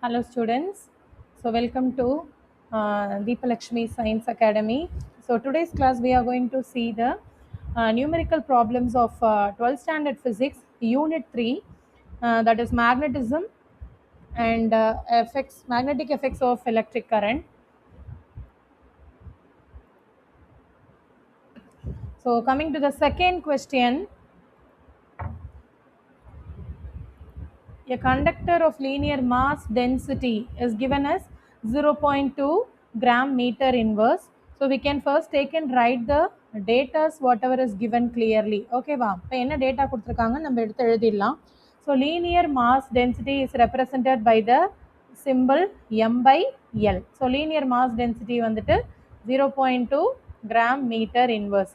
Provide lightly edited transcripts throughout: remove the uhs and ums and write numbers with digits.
Hello students, so welcome to Deepalakshmi Science Academy. So today's class we are going to see the numerical problems of 12th standard physics unit 3, that is magnetism and magnetic effects of electric current. So coming to the second question, a conductor of linear mass density is given as 0.2 gram meter inverse. So we can first take and write the data whatever is given clearly. Okay va, இப்போ என்ன data கொடுத்திருக்காங்க நம்ம எடுத்து எழுதிடலாம். So linear mass density is represented by the symbol m by L. So linear mass density வந்துட்டு 0.2 gram meter inverse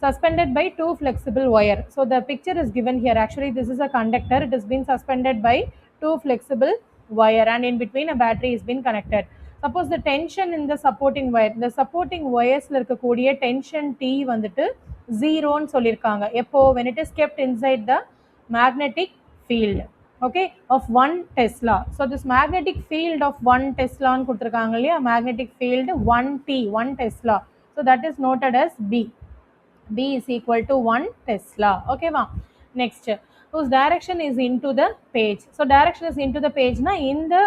suspended by two flexible wire. So the picture is given here. Actually this is a conductor. It has been suspended by two flexible wire and in between a battery has been connected. Suppose the tension in the supporting wire, the supporting wires இருக்கக்கூடிய tension T வந்துட்டு 0 ன்னு சொல்லிருக்காங்க. எப்போ when it is kept inside the magnetic field, okay, of 1 Tesla. So this magnetic field of 1 Tesla ன்னு கொடுத்திருக்காங்க இல்லையா, magnetic field 1T, 1 Tesla. So that is noted as B. B is equal to 1 Tesla. Okay va. Next, whose direction is into the page. So direction is into the page na in the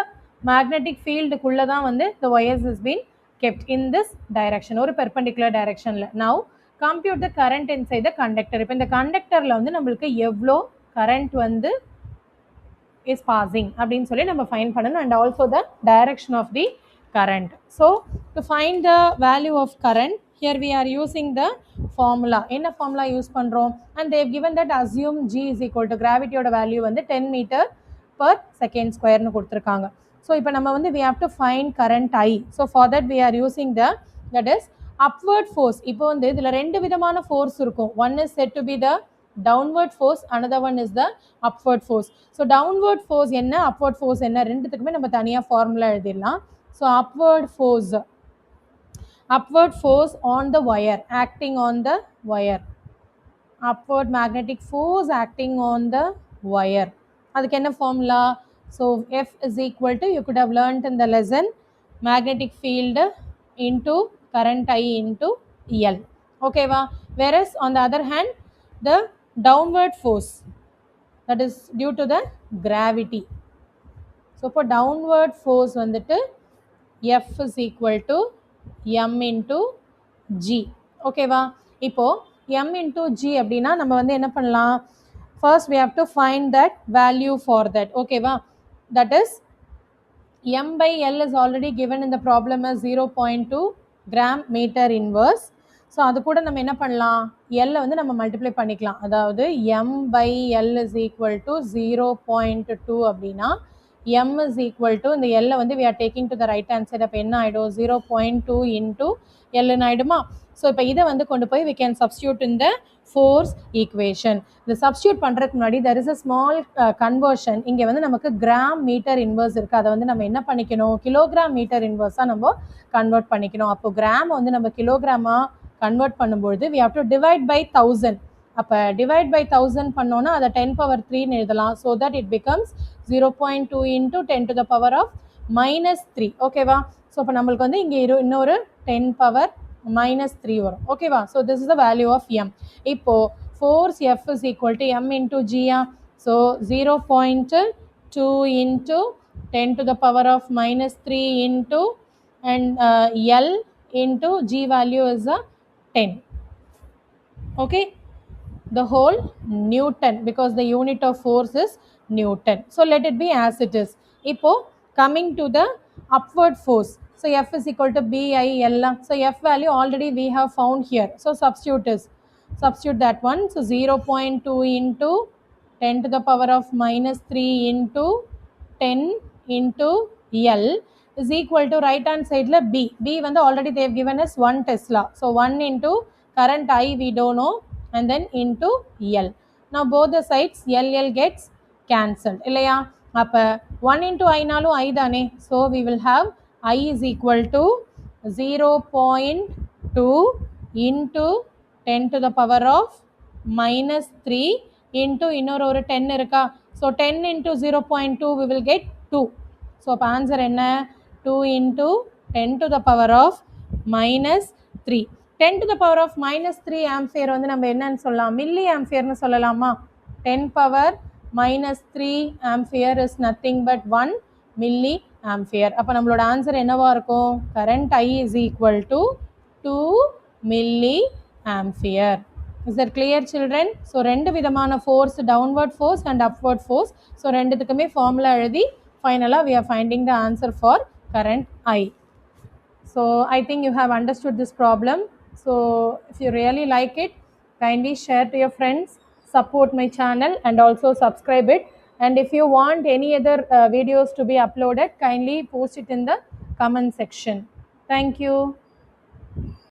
magnetic field kulla da vandu the wires has been kept in this direction or perpendicular direction la. Now compute the current inside the conductor. Ipo இந்த conductorல வந்து நம்மளுக்கு எவ்வளோ current வந்து is passing அப்படின்னு சொல்லி நம்ம find பண்ணணும் and also the direction of the current. So to find the value of current, here we are using the formula. என்ன formula use பண்றோம்? And they have given that assume G is equal to gravity ஓட value வந்து 10 meter per second square னு கொடுத்திருக்காங்க. So இப்போ நம்ம வந்து we have to find current I. So for that we are using that is upward force. இப்போ வந்து இதுல ரெண்டு விதமான force இருக்கும். One is said to be the downward force, another one is the upward force. So downward force என்ன, upward force என்ன, ரெண்டுத்துக்குமே நம்ம தனியா formula எழுதிடலாம். So upward force on the wire, acting on the wire, upward magnetic force acting on the wire. அதுக்கு என்ன formula? So F is equal to, you could have learnt in the lesson, magnetic field into current I into L. Okay va. Whereas on the other hand, the downward force, that is due to the gravity. So for downward force வந்துட்டு F is equal to m into G. Okay va. இப்போ m into G அப்படின்னா நம்ம வந்து என்ன பண்ணலாம்? First we have to find that value for that. Okay va. That is m by L is already given in the problem as 0.2 gram meter inverse. So அது கூட நம்ம என்ன பண்ணலாம், எல்லை வந்து நம்ம மல்டிப்ளை பண்ணிக்கலாம். அதாவது m by L is equal to 0.2 அப்படின்னா m is equal to, இந்த எல்லை வந்து we are taking to the right hand side, அப்போ என்ன ஆகிடும், 0.2 into L ஆகிடுமா. ஸோ இப்போ இதை வந்து கொண்டு போய் we can substitute in the force equation. இந்த substitute பண்ணுறதுக்கு முன்னாடி there is a small conversion. இங்கே வந்து நமக்கு கிராம் மீட்டர் இன்வர்ஸ் இருக்குது, அதை வந்து நம்ம என்ன பண்ணிக்கணும், கிலோகிராம் மீட்டர் இன்வர்ஸாக நம்ம கன்வெர்ட் பண்ணிக்கணும். அப்போ கிராம் வந்து நம்ம கிலோகிராமாக கன்வெர்ட் பண்ணும்பொழுது we have to divide by 1000. அப்போ divide by 1000 பண்ணோன்னா அதை 10 power 3 எழுதலாம். So that it becomes 0.2 into 10 to the power of minus 3. ஓகேவா. ஸோ இப்போ நம்மளுக்கு வந்து இங்கே இன்னொரு 10 power minus 3 வரும். ஓகேவா. So this is the value of m. இப்போ force F is equal to m into G. So 0.2 into 10 to the power of minus 3 into and L into G value is a 10. Okay, the whole Newton, because the unit of force is Newton. So let it be as it is. Ipo coming to the upward force, so F is equal to BIL. So F value already we have found here, so substitute that one. So 0.2 into 10 to the power of minus 3 into 10 into L is equal to right hand side la B வந்து already they have given us 1 Tesla. So 1 into current I we don't know and then into L. Now both the sides L gets cancelled இல்லையா. அப்போ 1 into I நாலும் I தானே. So we will have I is equal to 0.2 into 10 to the power of minus 3 into இன்னொரு ஒரு 10 இருக்கா. So 10 into 0.2 we will get 2. So அப்போ answer என்ன 2 into 10 to the power of minus 3. 10 to the power of minus 3 ampere வந்து நம்ம என்னன்னு சொல்லலாம், milli ஆம்பியர்னு சொல்லலாமா? 10 power minus 3 ampere is nothing but 1 milli ampere. அப்போ நம்மளோட ஆன்சர் என்னவா இருக்கும்? current I is equal to 2 milli ampere. Is that clear children? So ரெண்டு விதமான force, downward force and upward force. So ரெண்டுத்துக்குமே formula எழுதி finally we are finding the answer for current I. So I think you have understood this problem. So if you really like it, kindly share to your friends, support my channel and also subscribe it. And if you want any other videos to be uploaded, kindly post it in the comment section. Thank you.